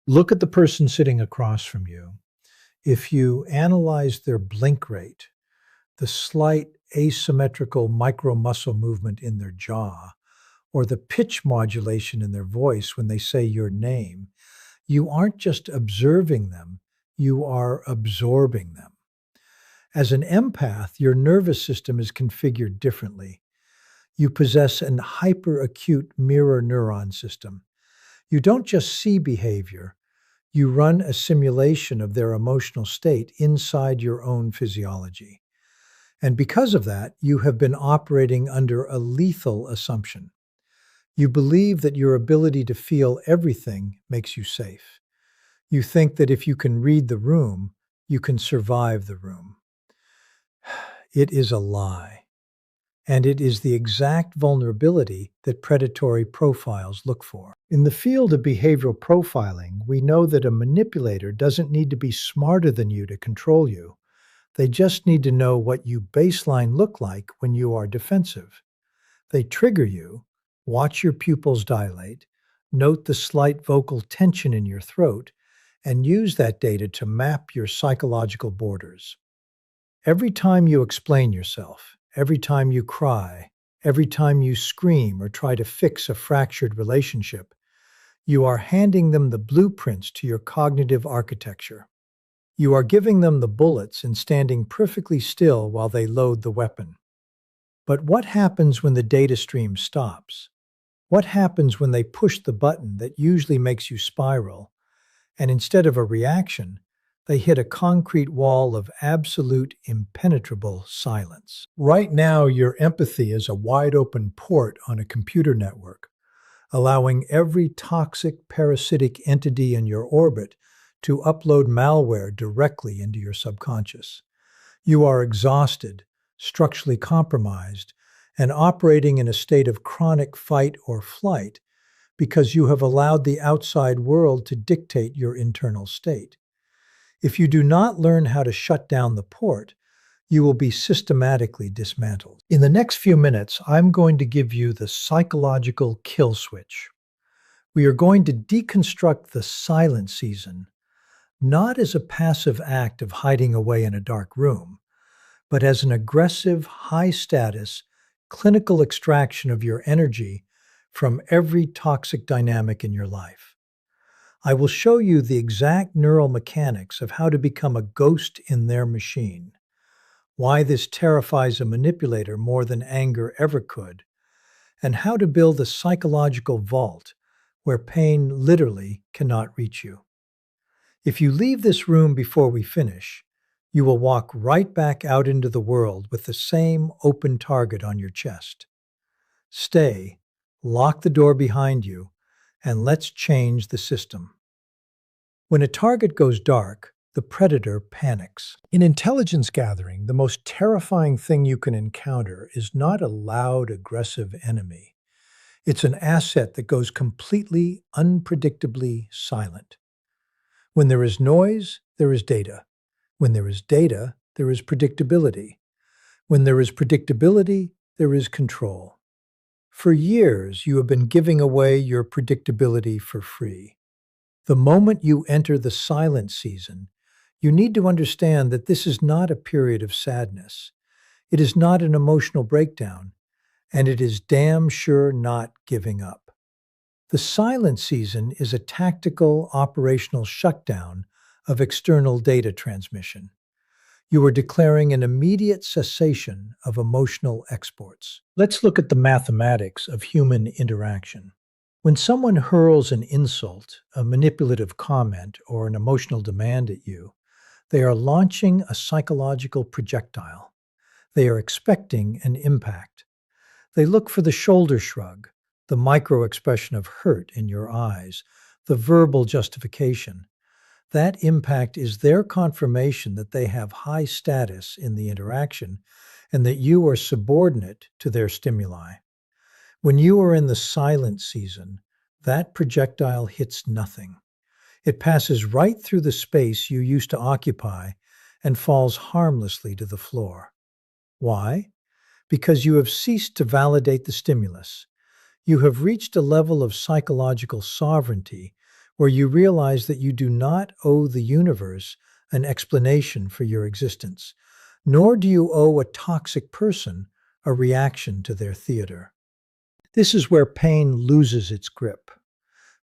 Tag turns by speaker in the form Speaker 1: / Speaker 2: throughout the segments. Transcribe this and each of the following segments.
Speaker 1: Look at the person sitting across from you. If you analyze their blink rate, the slight asymmetrical micromuscle movement in their jaw, or the pitch modulation in their voice when they say your name, you aren't just observing them, you are absorbing them. As an empath, your nervous system is configured differently. You possess an hyperacute mirror neuron system. You don't just see behavior, you run a simulation of their emotional state inside your own physiology. And because of that, you have been operating under a lethal assumption. You believe that your ability to feel everything makes you safe. You think that if you can read the room, you can survive the room. It is a lie. And it is the exact vulnerability that predatory profiles look for. In the field of behavioral profiling, we know that a manipulator doesn't need to be smarter than you to control you. They just need to know what you baseline look like when you are defensive. They trigger you, watch your pupils dilate, note the slight vocal tension in your throat, and use that data to map your psychological borders. Every time you explain yourself, every time you cry, every time you scream or try to fix a fractured relationship, you are handing them the blueprints to your cognitive architecture. You are giving them the bullets and standing perfectly still while they load the weapon. But what happens when the data stream stops? What happens when they push the button that usually makes you spiral, and instead of a reaction, they hit a concrete wall of absolute impenetrable silence? Right now, your empathy is a wide open port on a computer network, allowing every toxic parasitic entity in your orbit to upload malware directly into your subconscious. You are exhausted, structurally compromised, and operating in a state of chronic fight or flight because you have allowed the outside world to dictate your internal state. If you do not learn how to shut down the port, you will be systematically dismantled. In the next few minutes, I'm going to give you the psychological kill switch. We are going to deconstruct the silent season, not as a passive act of hiding away in a dark room, but as an aggressive, high-status, clinical extraction of your energy from every toxic dynamic in your life. I will show you the exact neural mechanics of how to become a ghost in their machine, why this terrifies a manipulator more than anger ever could, and how to build a psychological vault where pain literally cannot reach you. If you leave this room before we finish, you will walk right back out into the world with the same open target on your chest. Stay, lock the door behind you, and let's change the system. When a target goes dark, the predator panics. In intelligence gathering, the most terrifying thing you can encounter is not a loud, aggressive enemy. It's an asset that goes completely, unpredictably silent. When there is noise, there is data. When there is data, there is predictability. When there is predictability, there is control. For years, you have been giving away your predictability for free. The moment you enter the silent season, you need to understand that this is not a period of sadness. It is not an emotional breakdown, and it is damn sure not giving up. The silent season is a tactical operational shutdown of external data transmission. You are declaring an immediate cessation of emotional exports. Let's look at the mathematics of human interaction. When someone hurls an insult, a manipulative comment, or an emotional demand at you, they are launching a psychological projectile. They are expecting an impact. They look for the shoulder shrug, the micro-expression of hurt in your eyes, the verbal justification. That impact is their confirmation that they have high status in the interaction and that you are subordinate to their stimuli. When you are in the silent season, that projectile hits nothing. It passes right through the space you used to occupy and falls harmlessly to the floor. Why? Because you have ceased to validate the stimulus. You have reached a level of psychological sovereignty where you realize that you do not owe the universe an explanation for your existence, nor do you owe a toxic person a reaction to their theater. This is where pain loses its grip.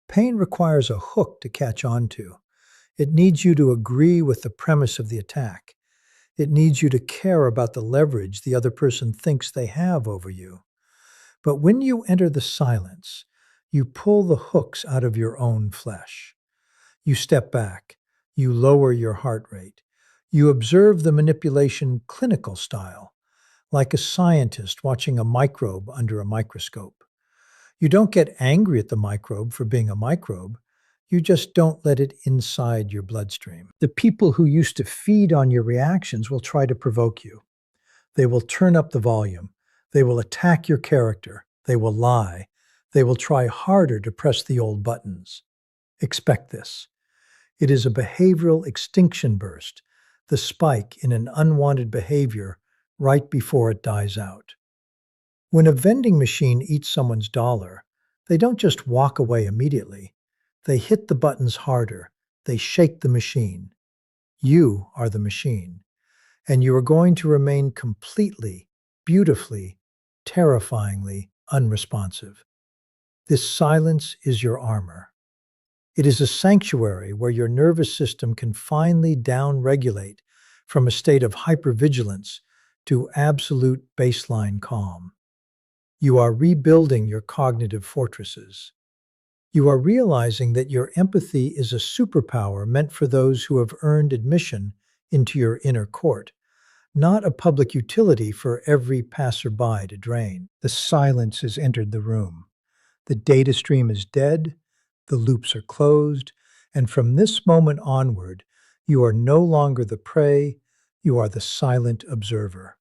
Speaker 1: Pain requires a hook to catch onto. It needs you to agree with the premise of the attack. It needs you to care about the leverage the other person thinks they have over you. But when you enter the silence, you pull the hooks out of your own flesh. You step back. You lower your heart rate. You observe the manipulation clinical style, like a scientist watching a microbe under a microscope. You don't get angry at the microbe for being a microbe. You just don't let it inside your bloodstream. The people who used to feed on your reactions will try to provoke you. They will turn up the volume. They will attack your character. They will lie. They will try harder to press the old buttons. Expect this. It is a behavioral extinction burst, the spike in an unwanted behavior right before it dies out. When a vending machine eats someone's dollar, they don't just walk away immediately. They hit the buttons harder. They shake the machine. You are the machine, and you are going to remain completely, beautifully, terrifyingly unresponsive. This silence is your armor. It is a sanctuary where your nervous system can finally downregulate from a state of hypervigilance to absolute baseline calm. You are rebuilding your cognitive fortresses. You are realizing that your empathy is a superpower meant for those who have earned admission into your inner court, not a public utility for every passerby to drain. The silence has entered the room. The data stream is dead, the loops are closed, and from this moment onward, you are no longer the prey, you are the silent observer.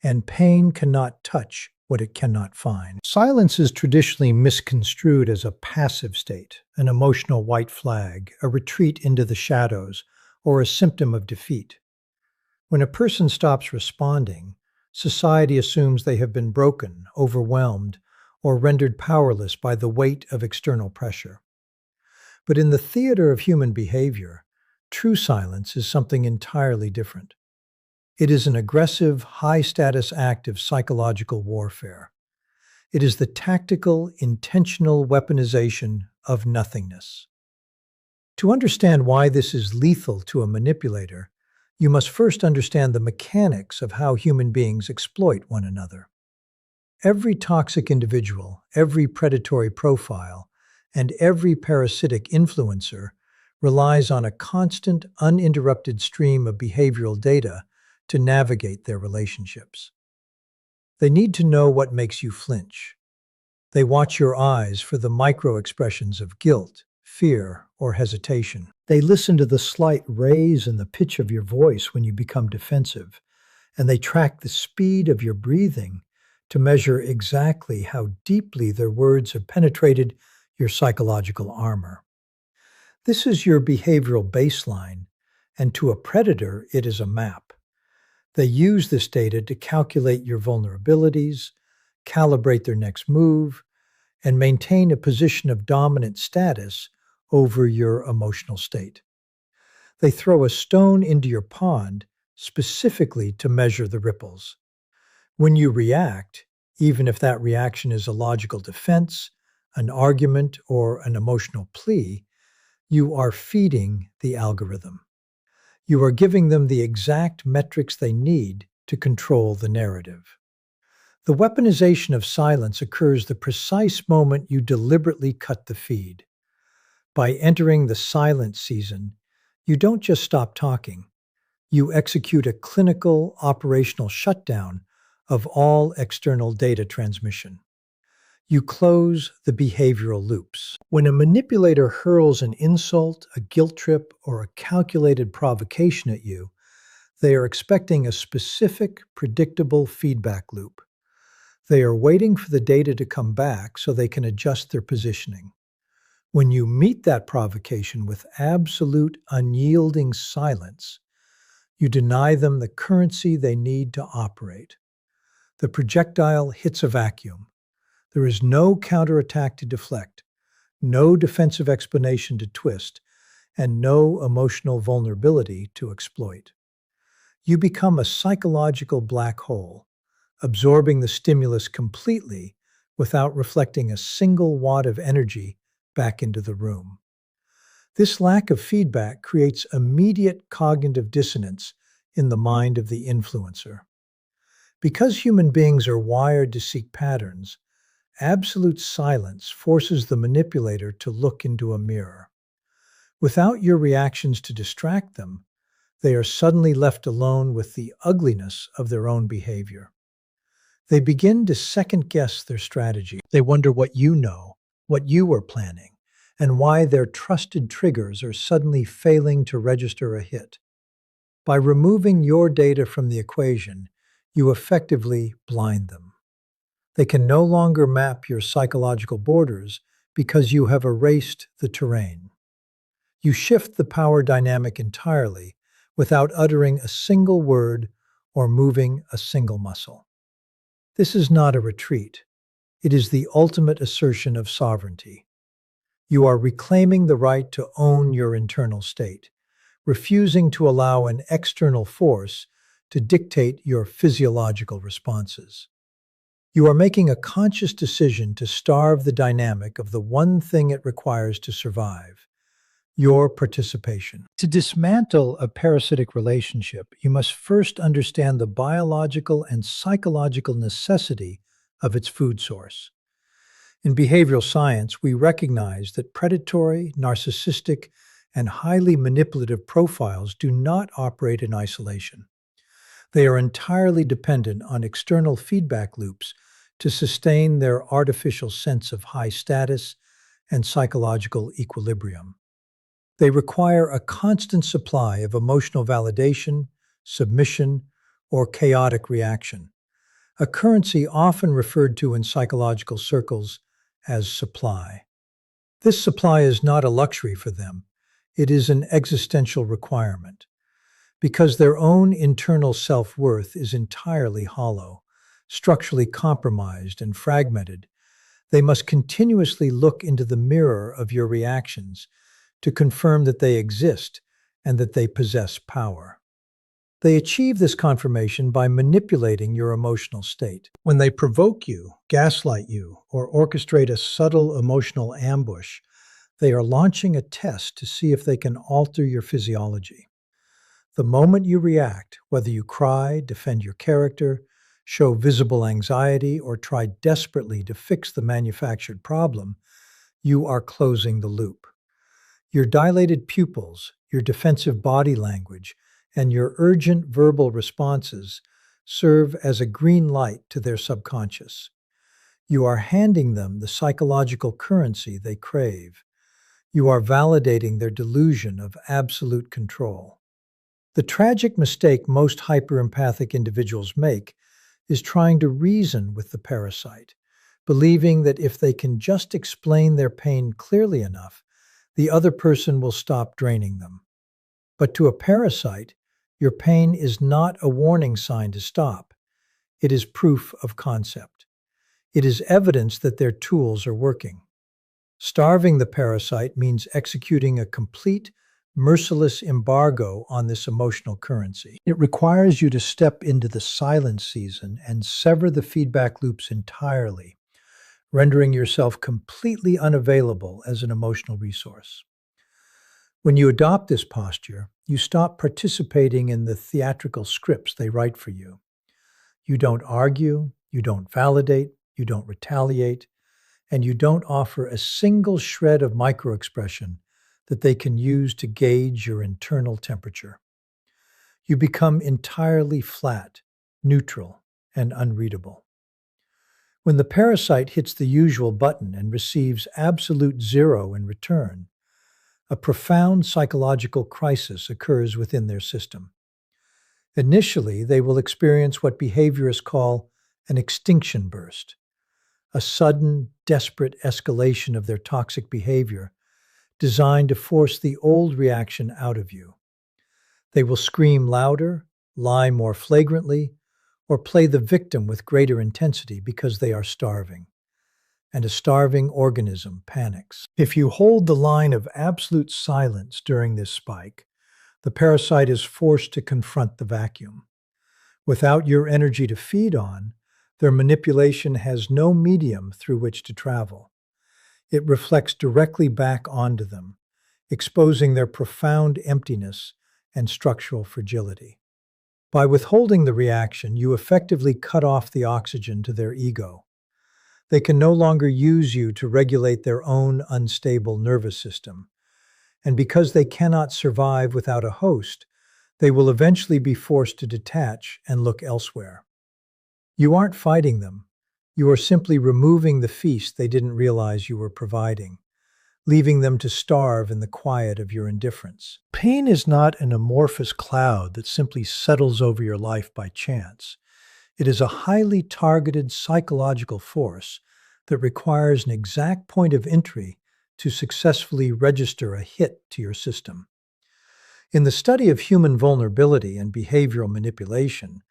Speaker 1: And pain cannot touch what it cannot find. Silence is traditionally misconstrued as a passive state, an emotional white flag, a retreat into the shadows, or a symptom of defeat. When a person stops responding, society assumes they have been broken, overwhelmed, or rendered powerless by the weight of external pressure. But in the theater of human behavior, true silence is something entirely different. It is an aggressive, high-status act of psychological warfare. It is the tactical, intentional weaponization of nothingness. To understand why this is lethal to a manipulator, you must first understand the mechanics of how human beings exploit one another. Every toxic individual, every predatory profile, and every parasitic influencer relies on a constant, uninterrupted stream of behavioral data to navigate their relationships. They need to know what makes you flinch. They watch your eyes for the micro-expressions of guilt, fear, or hesitation. They listen to the slight raise in the pitch of your voice when you become defensive, and they track the speed of your breathing to measure exactly how deeply their words have penetrated your psychological armor. This is your behavioral baseline, and to a predator, it is a map. They use this data to calculate your vulnerabilities, calibrate their next move, and maintain a position of dominant status over your emotional state. They throw a stone into your pond specifically to measure the ripples. When you react, even if that reaction is a logical defense, an argument, or an emotional plea, you are feeding the algorithm. You are giving them the exact metrics they need to control the narrative. The weaponization of silence occurs the precise moment you deliberately cut the feed. By entering the silence season, you don't just stop talking. You execute a clinical operational shutdown of all external data transmission. You close the behavioral loops. When a manipulator hurls an insult, a guilt trip, or a calculated provocation at you, they are expecting a specific, predictable feedback loop. They are waiting for the data to come back so they can adjust their positioning. When you meet that provocation with absolute, unyielding silence, you deny them the currency they need to operate. The projectile hits a vacuum. There is no counterattack to deflect, no defensive explanation to twist, and no emotional vulnerability to exploit. You become a psychological black hole, absorbing the stimulus completely without reflecting a single watt of energy back into the room. This lack of feedback creates immediate cognitive dissonance in the mind of the influencer. Because human beings are wired to seek patterns, absolute silence forces the manipulator to look into a mirror. Without your reactions to distract them, they are suddenly left alone with the ugliness of their own behavior. They begin to second-guess their strategy. They wonder what you know, what you are planning, and why their trusted triggers are suddenly failing to register a hit. By removing your data from the equation, you effectively blind them. They can no longer map your psychological borders because you have erased the terrain. You shift the power dynamic entirely without uttering a single word or moving a single muscle. This is not a retreat. It is the ultimate assertion of sovereignty. You are reclaiming the right to own your internal state, refusing to allow an external force to dictate your physiological responses. You are making a conscious decision to starve the dynamic of the one thing it requires to survive: your participation. To dismantle a parasitic relationship, you must first understand the biological and psychological necessity of its food source. In behavioral science, we recognize that predatory, narcissistic, and highly manipulative profiles do not operate in isolation. They are entirely dependent on external feedback loops to sustain their artificial sense of high status and psychological equilibrium. They require a constant supply of emotional validation, submission, or chaotic reaction, a currency often referred to in psychological circles as supply. This supply is not a luxury for them, it is an existential requirement. Because their own internal self-worth is entirely hollow, structurally compromised and fragmented, they must continuously look into the mirror of your reactions to confirm that they exist and that they possess power. They achieve this confirmation by manipulating your emotional state. When they provoke you, gaslight you, or orchestrate a subtle emotional ambush, they are launching a test to see if they can alter your physiology. The moment you react, whether you cry, defend your character, show visible anxiety, or try desperately to fix the manufactured problem, you are closing the loop. Your dilated pupils, your defensive body language, and your urgent verbal responses serve as a green light to their subconscious. You are handing them the psychological currency they crave. You are validating their delusion of absolute control. The tragic mistake most hyper-empathic individuals make is trying to reason with the parasite, believing that if they can just explain their pain clearly enough, the other person will stop draining them. But to a parasite, your pain is not a warning sign to stop. It is proof of concept. It is evidence that their tools are working. Starving the parasite means executing a complete, merciless embargo on this emotional currency. It requires you to step into the silence season and sever the feedback loops entirely, rendering yourself completely unavailable as an emotional resource. When you adopt this posture, you stop participating in the theatrical scripts they write for you. You don't argue, you don't validate, you don't retaliate, and you don't offer a single shred of microexpression that they can use to gauge your internal temperature. You become entirely flat, neutral, and unreadable. When the parasite hits the usual button and receives absolute zero in return, a profound psychological crisis occurs within their system. Initially, they will experience what behaviorists call an extinction burst, a sudden, desperate escalation of their toxic behavior designed to force the old reaction out of you. They will scream louder, lie more flagrantly, or play the victim with greater intensity because they are starving. and a starving organism panics. If you hold the line of absolute silence during this spike, the parasite is forced to confront the vacuum. Without your energy to feed on, their manipulation has no medium through which to travel. It reflects directly back onto them, exposing their profound emptiness and structural fragility. By withholding the reaction, you effectively cut off the oxygen to their ego. They can no longer use you to regulate their own unstable nervous system. And because they cannot survive without a host, they will eventually be forced to detach and look elsewhere. You aren't fighting them. You are simply removing the feast they didn't realize you were providing, leaving them to starve in the quiet of your indifference. Pain is not an amorphous cloud that simply settles over your life by chance. It is a highly targeted psychological force that requires an exact point of entry to successfully register a hit to your system. In the study of human vulnerability and behavioral manipulation,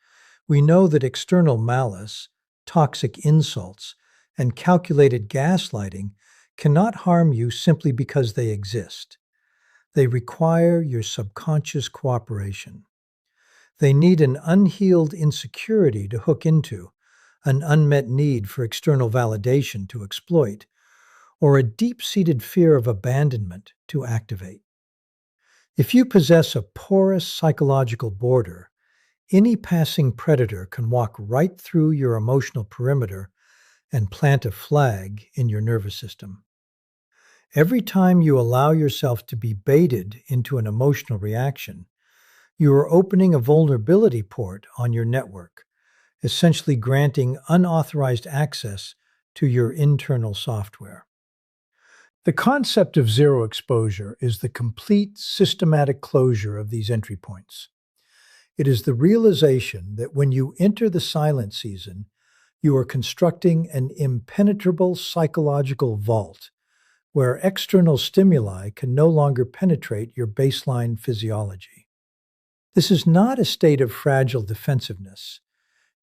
Speaker 1: we know that external malice, toxic insults, and calculated gaslighting cannot harm you simply because they exist. They require your subconscious cooperation. They need an unhealed insecurity to hook into, an unmet need for external validation to exploit, or a deep-seated fear of abandonment to activate. If you possess a porous psychological border, any passing predator can walk right through your emotional perimeter and plant a flag in your nervous system. Every time you allow yourself to be baited into an emotional reaction, you are opening a vulnerability port on your network, essentially granting unauthorized access to your internal software. The concept of zero exposure is the complete systematic closure of these entry points. It is the realization that when you enter the silent season, you are constructing an impenetrable psychological vault where external stimuli can no longer penetrate your baseline physiology. This is not a state of fragile defensiveness.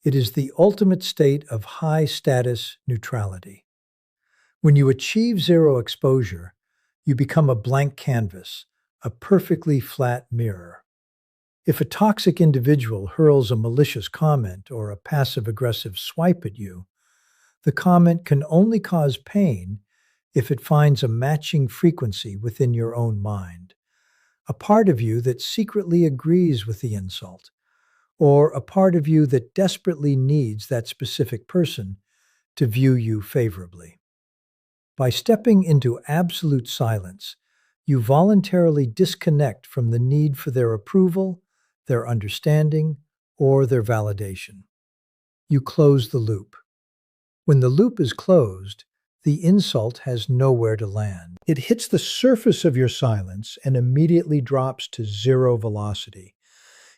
Speaker 1: It is the ultimate state of high-status neutrality. When you achieve zero exposure, you become a blank canvas, a perfectly flat mirror. If a toxic individual hurls a malicious comment or a passive-aggressive swipe at you, the comment can only cause pain if it finds a matching frequency within your own mind, a part of you that secretly agrees with the insult, or a part of you that desperately needs that specific person to view you favorably. By stepping into absolute silence, you voluntarily disconnect from the need for their approval, their understanding, or their validation. You close the loop. When the loop is closed, the insult has nowhere to land. It hits the surface of your silence and immediately drops to zero velocity.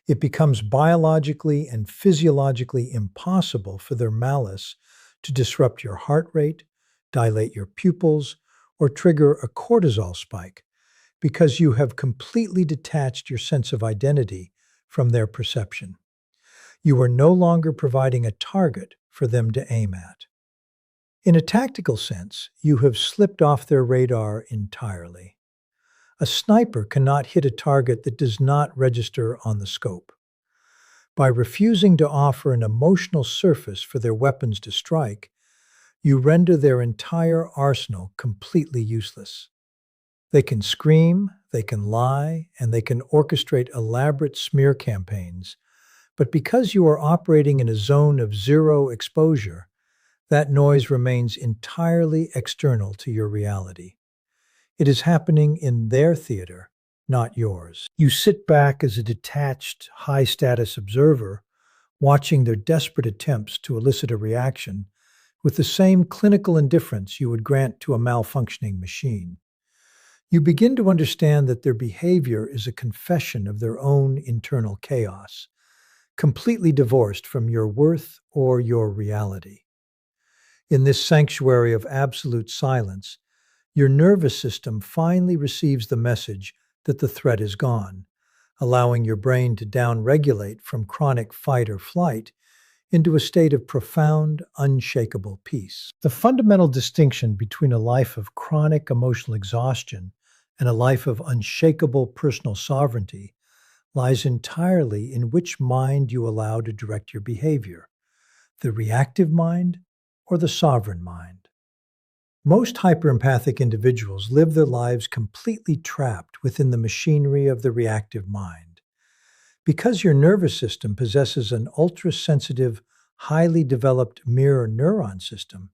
Speaker 1: It becomes biologically and physiologically impossible for their malice to disrupt your heart rate, dilate your pupils, or trigger a cortisol spike because you have completely detached your sense of identity from their perception. You are no longer providing a target for them to aim at. In a tactical sense, you have slipped off their radar entirely. A sniper cannot hit a target that does not register on the scope. By refusing to offer an emotional surface for their weapons to strike, you render their entire arsenal completely useless. They can scream, they can lie, and they can orchestrate elaborate smear campaigns, but because you are operating in a zone of zero exposure, that noise remains entirely external to your reality. It is happening in their theater, not yours. You sit back as a detached, high-status observer, watching their desperate attempts to elicit a reaction with the same clinical indifference you would grant to a malfunctioning machine. You begin to understand that their behavior is a confession of their own internal chaos, completely divorced from your worth or your reality. In this sanctuary of absolute silence, your nervous system finally receives the message that the threat is gone, allowing your brain to downregulate from chronic fight or flight into a state of profound, unshakable peace. The fundamental distinction between a life of chronic emotional exhaustion and a life of unshakable personal sovereignty lies entirely in which mind you allow to direct your behavior, the reactive mind or the sovereign mind. Most hyperempathic individuals live their lives completely trapped within the machinery of the reactive mind. Because your nervous system possesses an ultra-sensitive, highly developed mirror neuron system,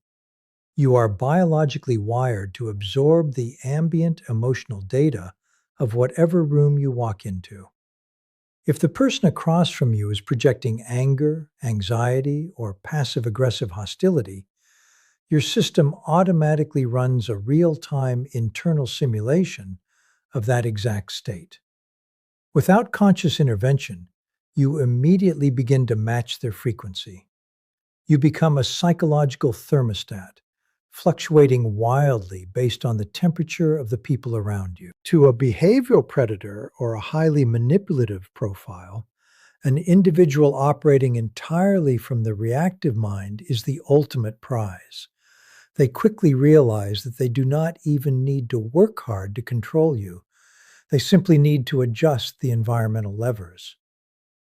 Speaker 1: you are biologically wired to absorb the ambient emotional data of whatever room you walk into. If the person across from you is projecting anger, anxiety, or passive-aggressive hostility, your system automatically runs a real-time internal simulation of that exact state. Without conscious intervention, you immediately begin to match their frequency. You become a psychological thermostat, fluctuating wildly based on the temperature of the people around you. To a behavioral predator or a highly manipulative profile, an individual operating entirely from the reactive mind is the ultimate prize. They quickly realize that they do not even need to work hard to control you. They simply need to adjust the environmental levers.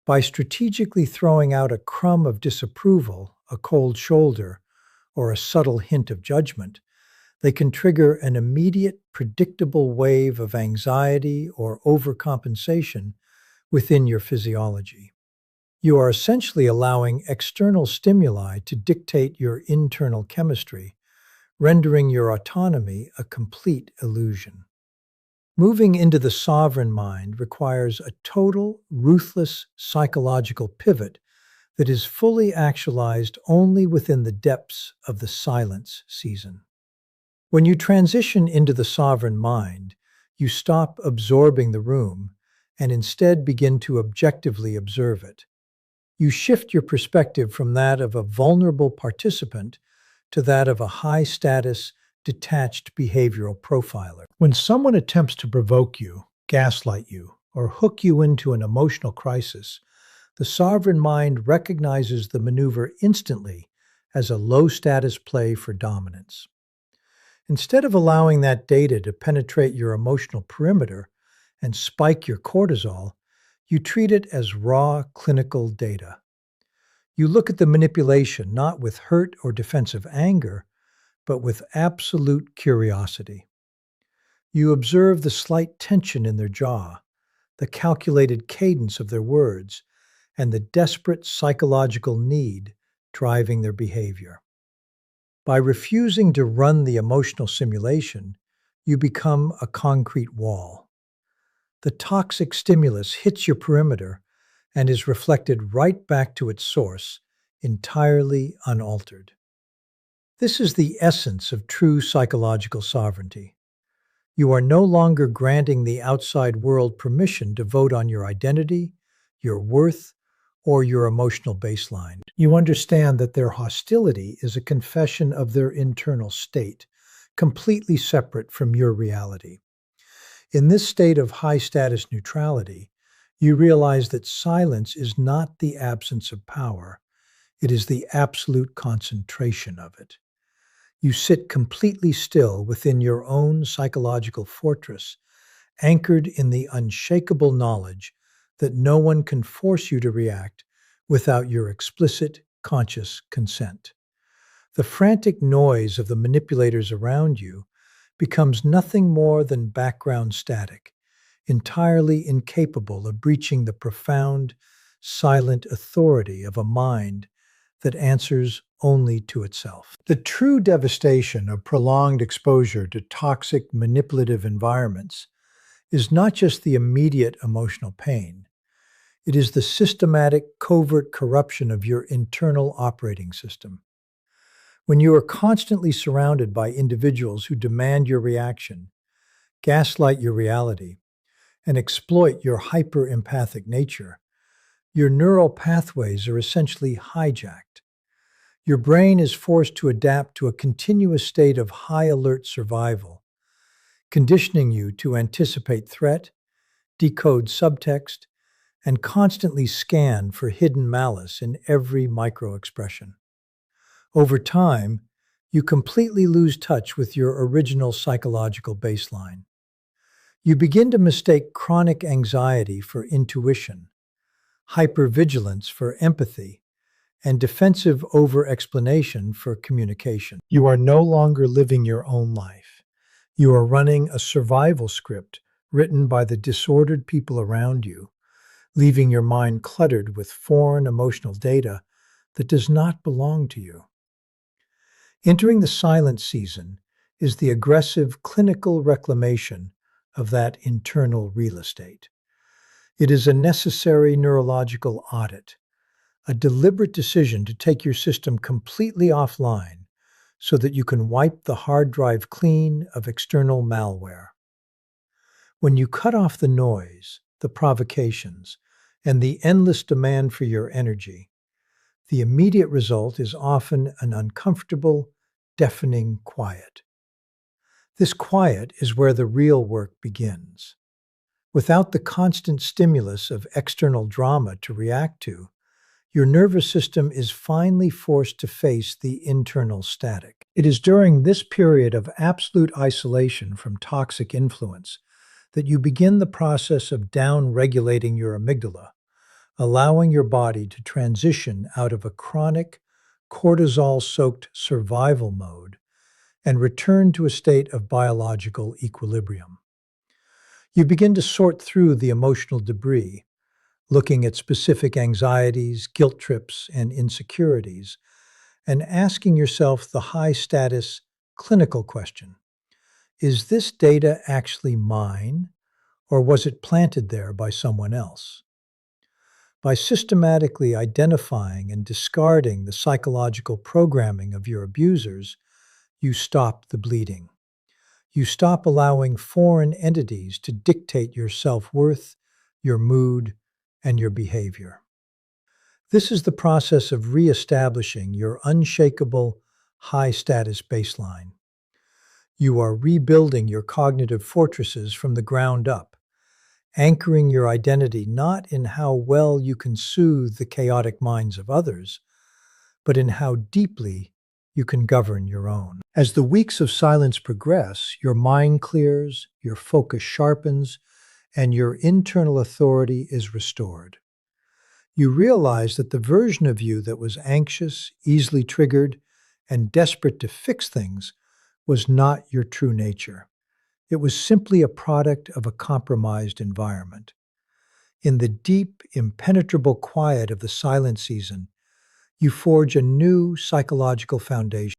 Speaker 1: By strategically throwing out a crumb of disapproval, a cold shoulder, or a subtle hint of judgment, they can trigger an immediate, predictable wave of anxiety or overcompensation within your physiology. You are essentially allowing external stimuli to dictate your internal chemistry, rendering your autonomy a complete illusion. Moving into the sovereign mind requires a total, ruthless psychological pivot that is fully actualized only within the depths of the silence season. When you transition into the sovereign mind, you stop absorbing the room and instead begin to objectively observe it. You shift your perspective from that of a vulnerable participant to that of a high-status, detached behavioral profiler. When someone attempts to provoke you, gaslight you, or hook you into an emotional crisis, the sovereign mind recognizes the maneuver instantly as a low-status play for dominance. Instead of allowing that data to penetrate your emotional perimeter and spike your cortisol, you treat it as raw clinical data. You look at the manipulation not with hurt or defensive anger, but with absolute curiosity. You observe the slight tension in their jaw, the calculated cadence of their words, and the desperate psychological need driving their behavior. By refusing to run the emotional simulation, you become a concrete wall. The toxic stimulus hits your perimeter and is reflected right back to its source, entirely unaltered. This is the essence of true psychological sovereignty. You are no longer granting the outside world permission to vote on your identity, your worth, or your emotional baseline. You understand that their hostility is a confession of their internal state, completely separate from your reality. In this state of high-status neutrality, you realize that silence is not the absence of power, it is the absolute concentration of it. You sit completely still within your own psychological fortress, anchored in the unshakable knowledge that no one can force you to react without your explicit, conscious consent. The frantic noise of the manipulators around you becomes nothing more than background static, entirely incapable of breaching the profound, silent authority of a mind that answers only to itself. The true devastation of prolonged exposure to toxic, manipulative environments is not just the immediate emotional pain. It is the systematic, covert corruption of your internal operating system. When you are constantly surrounded by individuals who demand your reaction, gaslight your reality, and exploit your hyper-empathic nature, your neural pathways are essentially hijacked. Your brain is forced to adapt to a continuous state of high-alert survival, conditioning you to anticipate threat, decode subtext, and constantly scan for hidden malice in every micro-expression. Over time, you completely lose touch with your original psychological baseline. You begin to mistake chronic anxiety for intuition, hypervigilance for empathy, and defensive over-explanation for communication. You are no longer living your own life. You are running a survival script written by the disordered people around you, leaving your mind cluttered with foreign emotional data that does not belong to you. Entering the silent season is the aggressive clinical reclamation of that internal real estate. It is a necessary neurological audit, a deliberate decision to take your system completely offline so that you can wipe the hard drive clean of external malware. When you cut off the noise, the provocations, and the endless demand for your energy, the immediate result is often an uncomfortable, deafening quiet. This quiet is where the real work begins. Without the constant stimulus of external drama to react to, your nervous system is finally forced to face the internal static. It is during this period of absolute isolation from toxic influence that you begin the process of down-regulating your amygdala, allowing your body to transition out of a chronic, cortisol-soaked survival mode and return to a state of biological equilibrium. You begin to sort through the emotional debris, looking at specific anxieties, guilt trips, and insecurities, and asking yourself the high-status clinical question: is this data actually mine, or was it planted there by someone else? By systematically identifying and discarding the psychological programming of your abusers, you stop the bleeding. You stop allowing foreign entities to dictate your self-worth, your mood, and your behavior. This is the process of reestablishing your unshakable, high-status baseline. You are rebuilding your cognitive fortresses from the ground up, anchoring your identity not in how well you can soothe the chaotic minds of others, but in how deeply you can govern your own. As the weeks of silence progress, your mind clears, your focus sharpens, and your internal authority is restored. You realize that the version of you that was anxious, easily triggered, and desperate to fix things was not your true nature. It was simply a product of a compromised environment. In the deep, impenetrable quiet of the silent season, you forge a new psychological foundation.